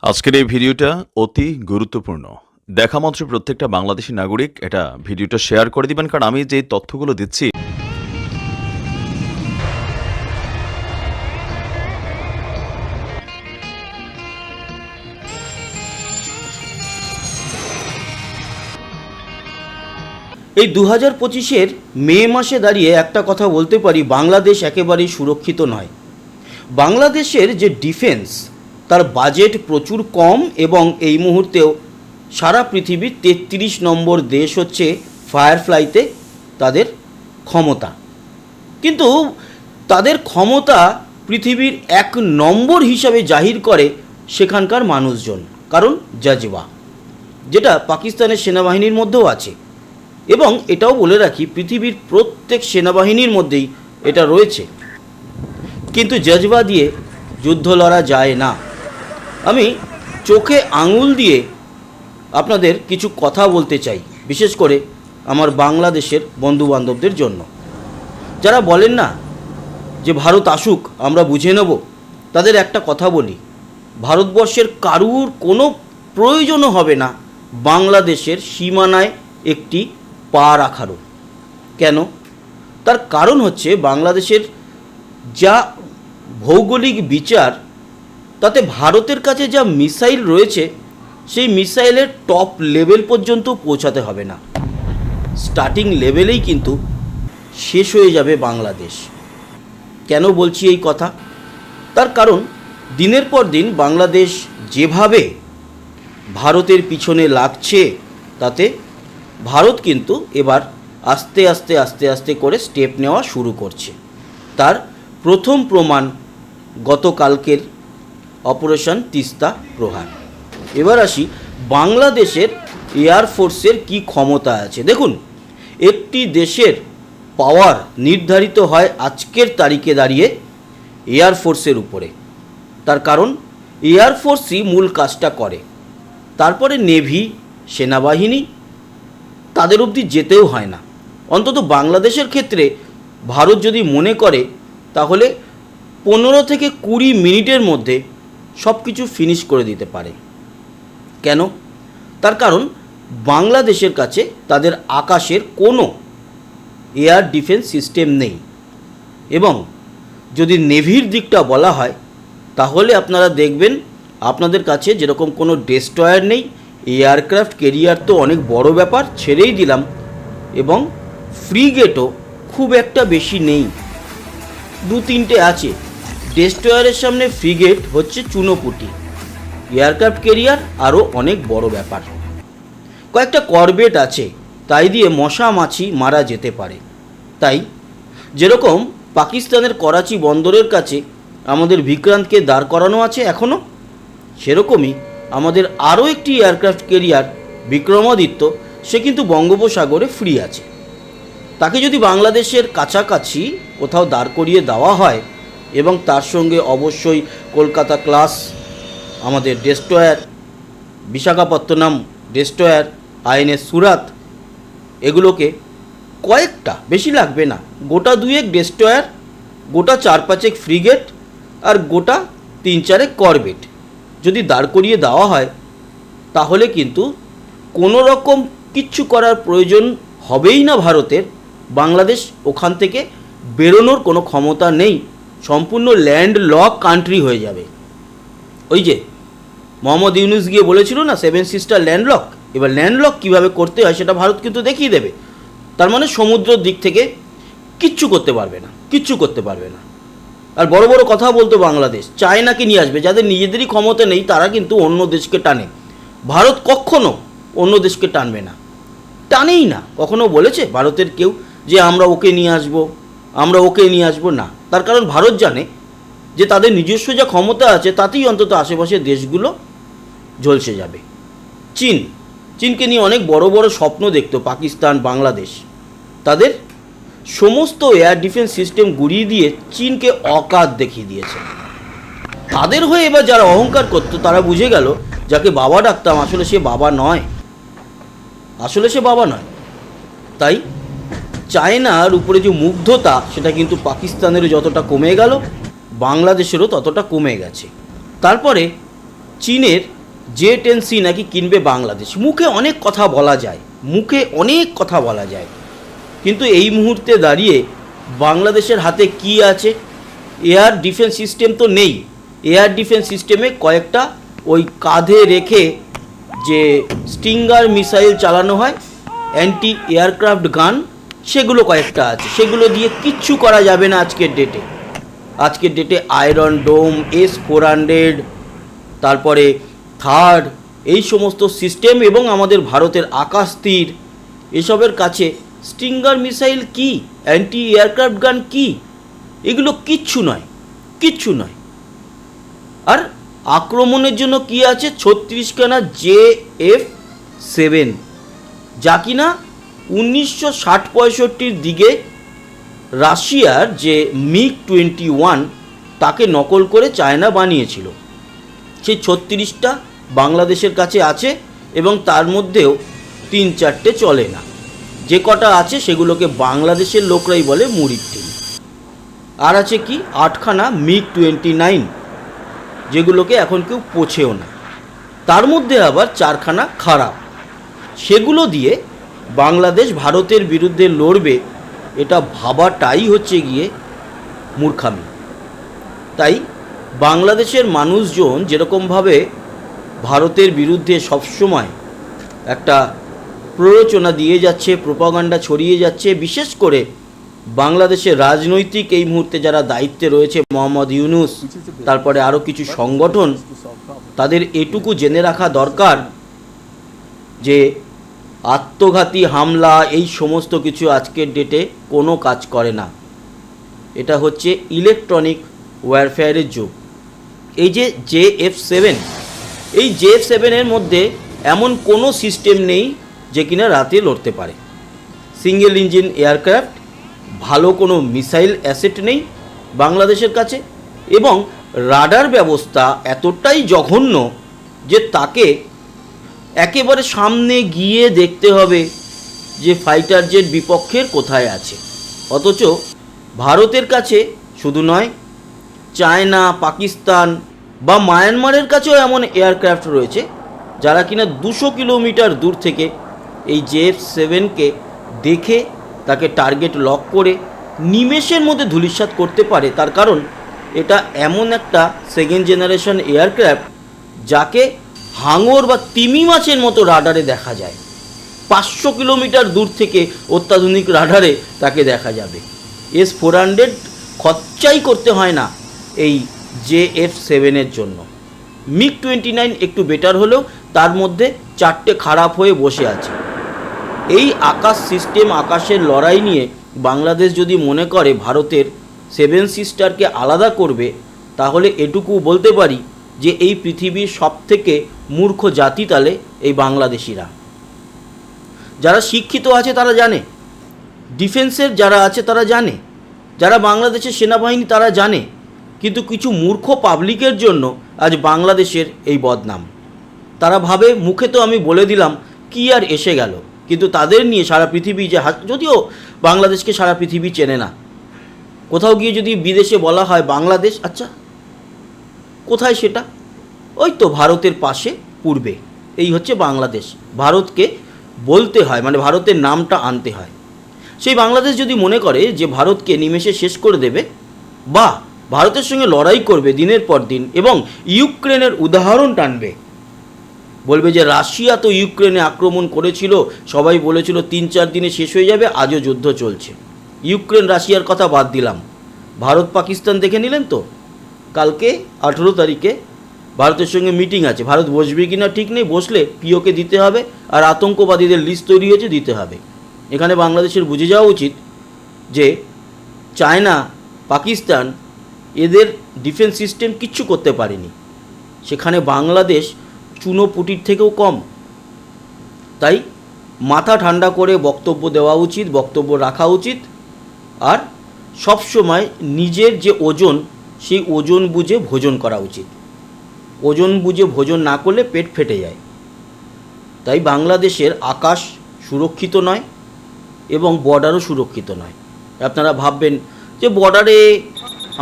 আজকের এই ভিডিওটা অতি গুরুত্বপূর্ণ। দেখা মাত্র প্রত্যেকটা বাংলাদেশী নাগরিক এটা ভিডিওটা শেয়ার করে দিবেন, কারণ আমি যে তথ্যগুলো দিচ্ছি এই 2025-এর মে মাসে দাঁড়িয়ে একটা কথা বলতে পারি, বাংলাদেশ একেবারেই সুরক্ষিত নয়। বাংলাদেশের যে ডিফেন্স, তার বাজেট প্রচুর কম এবং এই মুহূর্তেও সারা পৃথিবীর 33 নম্বর দেশ হচ্ছে ফায়ারফ্লাইতে তাদের ক্ষমতা। কিন্তু তাদের ক্ষমতা পৃথিবীর 1 নম্বর হিসাবে জাহির করে সেখানকার মানুষজন, কারণ জজবা, যেটা পাকিস্তানের সেনাবাহিনীর মধ্যেও আছে। এবং এটাও বলে রাখি, পৃথিবীর প্রত্যেক সেনাবাহিনীর মধ্যেই এটা রয়েছে। কিন্তু জজবা দিয়ে যুদ্ধ লড়া যায় না। আমি চোখে আঙুল দিয়ে আপনাদের কিছু কথা বলতে চাই, বিশেষ করে আমার বাংলাদেশের বন্ধুবান্ধবদের জন্য, যারা বলেন না যে ভারত আসুক আমরা বুঝে নেব। তাদের একটা কথা বলি, ভারতবর্ষের কারুর কোনো প্রয়োজনও হবে না বাংলাদেশের সীমানায় একটি পা রাখারও। কেন? তার কারণ হচ্ছে বাংলাদেশের যা ভৌগোলিক বিচার, তাতে ভারতের কাছে যা মিসাইল রয়েছে সেই মিসাইলের টপ লেভেল পর্যন্ত পৌঁছাতে হবে না, স্টার্টিং লেভেলেই কিন্তু শেষ হয়ে যাবে বাংলাদেশ। কেন বলছি এই কথা? তার কারণ দিনের পর দিন বাংলাদেশ যেভাবে ভারতের পিছনে লাগছে, তাতে ভারত কিন্তু এবার আস্তে আস্তে আস্তে আস্তে করে স্টেপ নেওয়া শুরু করছে। তার প্রথম প্রমাণ গতকালকের অপারেশন তিস্তা প্রহার। এবার আসি বাংলাদেশের এয়ারফোর্সের কি ক্ষমতা আছে। দেখুন, একটি দেশের পাওয়ার নির্ধারিত হয় আজকের তারিখে দাঁড়িয়ে এয়ারফোর্সের উপরে। তার কারণ এয়ারফোর্সই মূল কাজটা করে, তারপরে নেভি, সেনাবাহিনী, তাদের অবধি যেতেও হয় না। অন্তত বাংলাদেশের ক্ষেত্রে ভারত যদি মনে করে তাহলে 15 থেকে 20 মিনিটের মধ্যে সব কিছু ফিনিশ করে দিতে পারে। কেন? তার কারণ বাংলাদেশের কাছে তাদের আকাশের কোনো এয়ার ডিফেন্স সিস্টেম নেই। এবং যদি নেভির দিকটা বলা হয় তাহলে আপনারা দেখবেন আপনাদের কাছে যেরকম কোনো ডেস্ট্রয়ার নেই, এয়ারক্রাফট ক্যারিয়ার তো অনেক বড় ব্যাপার, ছেড়েই দিলাম, এবং ফ্রিগেটও খুব একটা বেশি নেই, 2-3টে আছে। ডেস্ট্রয়ারের সামনে ফ্রিগেট হচ্ছে চুনোপুটি, এয়ারক্রাফট ক্যারিয়ার আরও অনেক বড় ব্যাপার। কয়েকটা করভেট আছে, তাই দিয়ে মশা মাছি মারা যেতে পারে। তাই যেরকম পাকিস্তানের করাচি বন্দরের কাছে আমাদের বিক্রান্তকে দাঁড় করানো আছে এখনও, সেরকমই আমাদের আরও একটি এয়ারক্রাফট ক্যারিয়ার বিক্রমাদিত্য, সে কিন্তু বঙ্গোপসাগরে ফ্রি আছে। তাকে যদি বাংলাদেশের কাছাকাছি কোথাও দাঁড় করিয়ে দেওয়া হয়, এবং তার সঙ্গে অবশ্যই কলকাতা ক্লাস আমাদের ডেস্ট্রয়ার, বিশাখাপত্তনম ডেস্ট্রয়ার, আইএনএস সুরাত, এগুলোকে কয়েকটা, বেশি লাগবে না, গোটা 2-1 ডেস্ট্রয়ার, গোটা 4-5 ফ্রিগেট আর গোটা 3-4 করভেট যদি দাঁড় করিয়ে দেওয়া হয়, তাহলে কিন্তু কোনো রকম কিচ্ছু করার প্রয়োজন হবেই না ভারতের। বাংলাদেশ ওখান থেকে বেরোনোর কোনো ক্ষমতা নেই, সম্পূর্ণ ল্যান্ড লক কান্ট্রি হয়ে যাবে। ওই যে মোহাম্মদ ইউনুস গিয়ে বলেছিল না 7 সিস্টার ল্যান্ডলক, এবার ল্যান্ডলক কীভাবে করতে হয় সেটা ভারত কিন্তু দেখিয়ে দেবে। তার মানে সমুদ্রের দিক থেকে কিচ্ছু করতে পারবে না, কিচ্ছু করতে পারবে না। আর বড় বড় কথা বলতো বাংলাদেশ চায়নাকে নিয়ে আসবে, যাদের নিজেদেরই ক্ষমতা নেই তারা কিন্তু অন্য দেশকে টানে। ভারত কখনো অন্য দেশকে টানবে না, টানেই না। কখনো বলেছে ভারতের কেউ যে আমরা ওকে নিয়ে আসবো, আমরা ওকে নিয়ে আসবো? না। তার কারণ ভারত জানে যে তাদের নিজস্ব যা ক্ষমতা আছে তাতেই অন্তত আশেপাশের দেশগুলো ঝলসে যাবে। চীনকে নিয়ে অনেক বড় বড় স্বপ্ন দেখত পাকিস্তান, বাংলাদেশ। তাদের সমস্ত এয়ার ডিফেন্স সিস্টেম গুড়িয়ে দিয়ে চীনকে অকাত দেখিয়ে দিয়েছে। তাদের হয়ে এবার যারা অহংকার করতো তারা বুঝে গেল যাকে বাবা ডাকতাম আসলে সে বাবা নয়, আসলে সে বাবা নয়। তাই চায়নার উপরে যে মুগ্ধতা, সেটা কিন্তু পাকিস্তানেরও যতটা কমে গেল, বাংলাদেশেরও ততটা কমে গেছে। তারপরে চীনের J-10C নাকি কিনবে বাংলাদেশ। মুখে অনেক কথা বলা যায়, কিন্তু এই মুহূর্তে দাঁড়িয়ে বাংলাদেশের হাতে কি আছে? এয়ার ডিফেন্স সিস্টেম তো নেই। এয়ার ডিফেন্স সিস্টেমে কয়েকটা ওই কাঁধে রেখে যে স্টিঙ্গার মিসাইল চালানো হয়, অ্যান্টি এয়ারক্রাফট গান, সেগুলো কয়েকটা আছে। সেগুলো দিয়ে কিচ্ছু করা যাবে না আজকের ডেটে। আয়রন ডোম, S-400, তারপরে থার্ড, এই সমস্ত সিস্টেম এবং আমাদের ভারতের আকাশ তীর, এসবের কাছে স্টিঙ্গার মিসাইল কি, অ্যান্টি এয়ারক্রাফট গান কি, এগুলো কিচ্ছু নয়। আর আক্রমণের জন্য কি আছে? 36খানা JF-7, যা কিনা 1960-65 দিকে রাশিয়ার যে MiG-21 তাকে নকল করে চায়না বানিয়েছিল। সেই 36টা বাংলাদেশের কাছে আছে এবং তার মধ্যেও 3-4টে চলে না। যে কটা আছে সেগুলোকে বাংলাদেশের লোকরাই বলে মুড়ির টিম। আর আছে কি 8খানা MiG-29, যেগুলোকে এখন কেউ পোছেও না। তার মধ্যে আবার 4খানা খারাপ। সেগুলো দিয়ে বাংলাদেশ ভারতের বিরুদ্ধে লড়বে, এটা ভাবাটাই হচ্ছে গিয়ে মূর্খামি। তাই বাংলাদেশের মানুষজন যেরকমভাবে ভারতের বিরুদ্ধে সবসময় একটা প্ররোচনা দিয়ে যাচ্ছে, প্রোপাগান্ডা ছড়িয়ে যাচ্ছে, বিশেষ করে বাংলাদেশের রাজনৈতিক এই মুহূর্তে যারা দায়িত্বে রয়েছে, মোহাম্মদ ইউনূস, তারপরে আরও কিছু সংগঠন, তাদের এটুকু জেনে রাখা দরকার যে আত্মঘাতী হামলা এই সমস্ত কিছু আজকের ডেটে কোনো কাজ করে না। এটা হচ্ছে ইলেকট্রনিক ওয়ারফেয়ারের যুগ। এই যে JF-7, এই JF-7-এর মধ্যে এমন কোনো সিস্টেম নেই যে কিনা রাতে লড়তে পারে। সিঙ্গেল ইঞ্জিন এয়ারক্রাফট, ভালো কোনো মিসাইল অ্যাসেট নেই বাংলাদেশের কাছে, এবং রাডার ব্যবস্থা এতটাই জঘন্য যে তাকে একেবারে সামনে গিয়ে দেখতে হবে যে ফাইটার জেট বিপক্ষের কোথায় আছে। অথচ ভারতের কাছে শুধু নয়, চায়না, পাকিস্তান বা মায়ানমারের কাছেও এমন এয়ারক্রাফট রয়েছে যারা কিনা 200 কিলোমিটার দূর থেকে এই JF-7কে দেখে তাকে টার্গেট লক করে নিমেষের মধ্যে ধূলিসাৎ করতে পারে। তার কারণ এটা এমন একটা সেকেন্ড জেনারেশন এয়ারক্রাফট যাকে হাঙর বা তিমি মাছের মতো রাডারে দেখা যায়। 500 কিলোমিটার দূর থেকে অত্যাধুনিক রাডারে তাকে দেখা যাবে। S-400 খরচাই করতে হয় না এই JF-7-এর জন্য। MiG-29 একটু বেটার হলেও তার মধ্যে 4টে খারাপ হয়ে বসে আছে। এই আকাশ সিস্টেম, আকাশের লড়াই নিয়ে বাংলাদেশ যদি মনে করে ভারতের 7 সিস্টারকে আলাদা করবে, তাহলে এটুকু বলতে পারি যে এই পৃথিবীর সবথেকে মূর্খ জাতি তাহলে এই বাংলাদেশিরা। যারা শিক্ষিত আছে তারা জানে, ডিফেন্সের যারা আছে তারা জানে, যারা বাংলাদেশের সেনাবাহিনী তারা জানে, কিন্তু কিছু মূর্খ পাবলিকের জন্য আজ বাংলাদেশের এই বদনাম। তারা ভাবে মুখে তো আমি বলে দিলাম কি আর এসে গেল, কিন্তু তাদের নিয়ে সারা পৃথিবী যে যদিও বাংলাদেশকে সারা পৃথিবী চেনে না, কোথাও গিয়ে যদি বিদেশে বলা হয় বাংলাদেশ, আচ্ছা কোথায় সেটা? ওই তো ভারতের পাশে পূর্বে, এই হচ্ছে বাংলাদেশ। ভারতকে বলতে হয়, মানে ভারতের নামটা আনতে হয়। সেই বাংলাদেশ যদি মনে করে যে ভারতকে নিমেষে শেষ করে দেবে বা ভারতের সঙ্গে লড়াই করবে দিনের পর দিন এবং ইউক্রেনের উদাহরণ টানবে, বলবে যে রাশিয়া তো ইউক্রেনে আক্রমণ করেছিল, সবাই বলেছিল 3-4 দিনে শেষ হয়ে যাবে, আজও যুদ্ধ চলছে। ইউক্রেন রাশিয়ার কথা বাদ দিলাম, ভারত পাকিস্তান দেখে নিলেন তো, কালকে 18 তারিখে ভারতের সঙ্গে মিটিং আছে। ভারত বসবে কি না ঠিক নেই, বসলে পিওকে দিতে হবে, আর আতঙ্কবাদীদের লিস্ট তৈরি হয়েছে, দিতে হবে। এখানে বাংলাদেশের বুঝে যাওয়া উচিত যে চায়না, পাকিস্তান এদের ডিফেন্স সিস্টেম কিচ্ছু করতে পারেনি, সেখানে বাংলাদেশ চুনোপুটির থেকেও কম। তাই মাথা ঠান্ডা করে বক্তব্য দেওয়া উচিত, বক্তব্য রাখা উচিত, আর সব সময় নিজের যে ওজন সেই ওজন বুঝে ভোজন করা উচিত। ওজন বুঝে ভোজন না করলে পেট ফেটে যায়। তাই বাংলাদেশের আকাশ সুরক্ষিত নয় এবং বর্ডারও সুরক্ষিত নয়। আপনারা ভাববেন যে বর্ডারে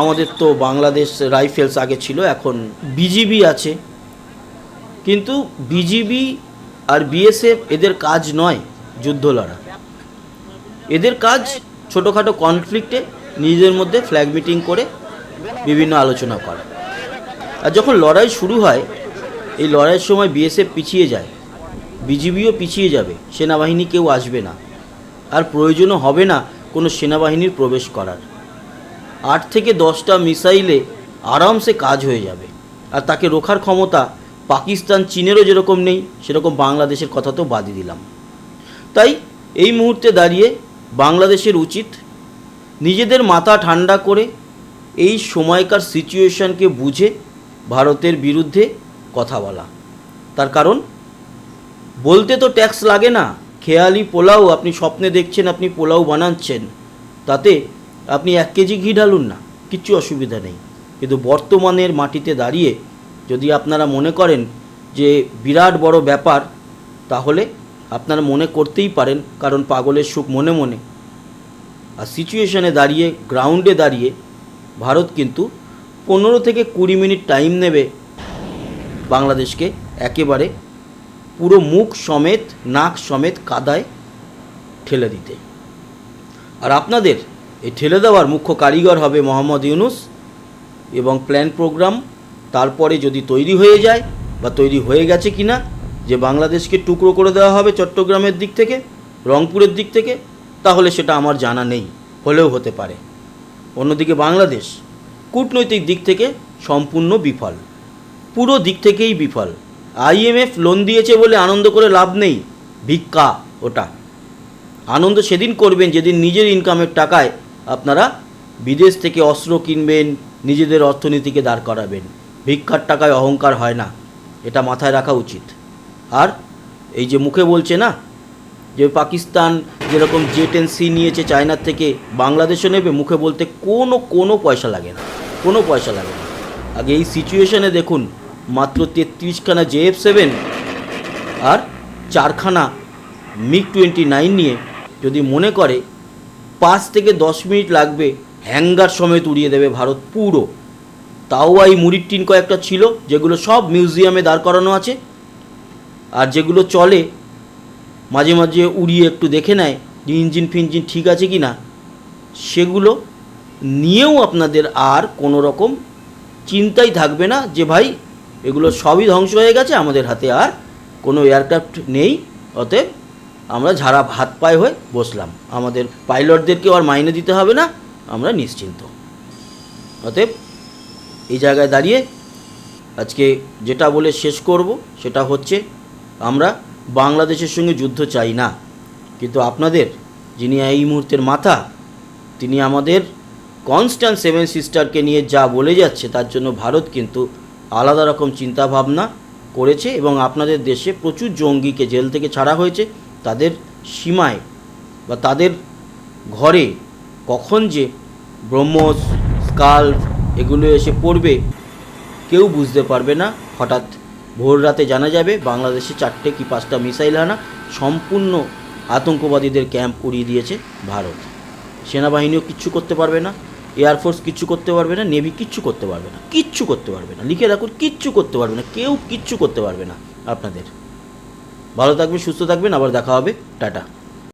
আমাদের তো বাংলাদেশ রাইফেলস আগে ছিল, এখন বিজিবি আছে, কিন্তু বিজিবি আর বিএসএফ এদের কাজ নয় যুদ্ধ লড়া, এদের কাজ ছোটোখাটো কনফ্লিক্টে নিজেদের মধ্যে ফ্ল্যাগ মিটিং করে বিভিন্ন আলোচনা করা। আর যখন লড়াই শুরু হয়, এই লড়াইয়ের সময় বিএসএফ পিছিয়ে যায়, বিজিবিও পিছিয়ে যাবে, সেনাবাহিনী কেউ আসবে না, আর প্রয়োজনও হবে না কোনো সেনাবাহিনীর প্রবেশ করার। 8 থেকে 10টা মিসাইলে আরামসে কাজ হয়ে যাবে। আর তাকে রোখার ক্ষমতা পাকিস্তান, চীনেরও যেরকম নেই, সেরকম বাংলাদেশের কথা তো বাদই দিলাম। তাই এই মুহূর্তে দাঁড়িয়ে বাংলাদেশের উচিত নিজেদের মাথা ঠান্ডা করে এই সময়কার সিচুয়েশনকে বুঝে ভারতের বিরুদ্ধে কথা বলা। তার কারণ বলতে তো ট্যাক্স লাগে না। খেয়ালি পোলাও আপনি স্বপ্নে দেখছেন, আপনি পোলাও বানাচ্ছেন, তাতে আপনি 1 কেজি ঘি ঢালুন না, কিচ্ছু অসুবিধা নেই। কিন্তু বর্তমানের মাটিতে দাঁড়িয়ে যদি আপনারা মনে করেন যে বিরাট বড় ব্যাপার, তাহলে আপনারা মনে করতেই পারেন, কারণ পাগলের সুখ মনে মনে। আর সিচুয়েশনে দাঁড়িয়ে, গ্রাউন্ডে দাঁড়িয়ে ভারত কিন্তু 15 থেকে 20 মিনিট টাইম নেবে বাংলাদেশকে একেবারে পুরো মুখ সমেত, নাক সমেত কাদায় ঠেলে দিতে। আর আপনাদের এই ঠেলে দেওয়ার মুখ্য কারিগর হবে মোহাম্মদ ইউনূস এবং প্ল্যান প্রোগ্রাম। তারপরে যদি তৈরি হয়ে যায় বা তৈরি হয়ে গেছে কিনা যে বাংলাদেশকে টুকরো করে দেওয়া হবে চট্টগ্রামের দিক থেকে, রংপুরের দিক থেকে, তাহলে সেটা আমার জানা নেই, হলেও হতে পারে। অন্যদিকে বাংলাদেশ কূটনৈতিক দিক থেকে সম্পূর্ণ বিফল, পুরো দিক থেকেই বিফল। IMF লোন দিয়েছে বলে আনন্দ করে লাভ নেই, ভিক্ষা ওটা। আনন্দ সেদিন করবেন যেদিন নিজের ইনকামের টাকায় আপনারা বিদেশ থেকে অস্ত্র কিনবেন, নিজেদের অর্থনীতিকে দাঁড় করাবেন। ভিক্ষার টাকায় অহংকার হয় না, এটা মাথায় রাখা উচিত। আর এই যে মুখে বলছে না যে পাকিস্তান যেরকম J-10C নিয়েছে চায়নার থেকে, বাংলাদেশও নেবে, মুখে বলতে কোনো পয়সা লাগে না, কোনো পয়সা লাগে না। আগে এই সিচুয়েশনে দেখুন, মাত্র 33খানা JF-7 আর 4খানা MiG-29 নিয়ে যদি মনে করে 5 থেকে 10 মিনিট লাগবে, হ্যাঙ্গার সমেত উড়িয়ে দেবে ভারত পুরো। তাও এই মুড়ির টিন কয়েকটা ছিল, যেগুলো সব মিউজিয়ামে দাঁড় করানো আছে, আর যেগুলো চলে মাঝে মাঝে উড়িয়ে একটু দেখে নেয় যে ইঞ্জিন ফিঞ্জিন ঠিক আছে কি না, সেগুলো নিয়েও আপনাদের আর কোনো রকম চিন্তাই থাকবে না যে ভাই এগুলো সবই ধ্বংস হয়ে গেছে, আমাদের হাতে আর কোনো এয়ারক্রাফট নেই, অতএব আমরা ঝাড়া হাত পায়ে হয়ে বসলাম, আমাদের পাইলটদেরকেও আর মাইনে দিতে হবে না, আমরা নিশ্চিন্ত। অতএব এই জায়গায় দাঁড়িয়ে আজকে যেটা বলে শেষ করব সেটা হচ্ছে, আমরা বাংলাদেশের সঙ্গে যুদ্ধ চাই না, কিন্তু আপনাদের যিনি এই মুহূর্তের মাথা, তিনি আমাদের কনস্ট্যান্ট 7 সিস্টারকে নিয়ে যা বলে যাচ্ছে, তার জন্য ভারত কিন্তু আলাদা রকম চিন্তাভাবনা করেছে এবং আপনাদের দেশে প্রচুর জঙ্গিকে জেল থেকে ছাড়া হয়েছে। তাদের সীমায় বা তাদের ঘরে কখন যে ব্রহ্মোস, স্কাল্প এগুলো এসে পড়বে কেউ বুঝতে পারবে না। হঠাৎ ভোর রাতে জানা যাবে বাংলাদেশে 4টে কি 5টা মিসাইল হানা, সম্পূর্ণ আতঙ্কবাদীদের ক্যাম্প উড়িয়ে দিয়েছে ভারত। সেনাবাহিনীও কিচ্ছু করতে পারবে না, এয়ারফোর্স কিচ্ছু করতে পারবে না, নেভি কিচ্ছু করতে পারবে না, কিচ্ছু করতে পারবে না, লিখে রাখুন, কিচ্ছু করতে পারবে না, কেউ কিচ্ছু করতে পারবে না আপনাদের। ভালো থাকবেন, সুস্থ থাকবেন, আবার দেখা হবে, টাটা।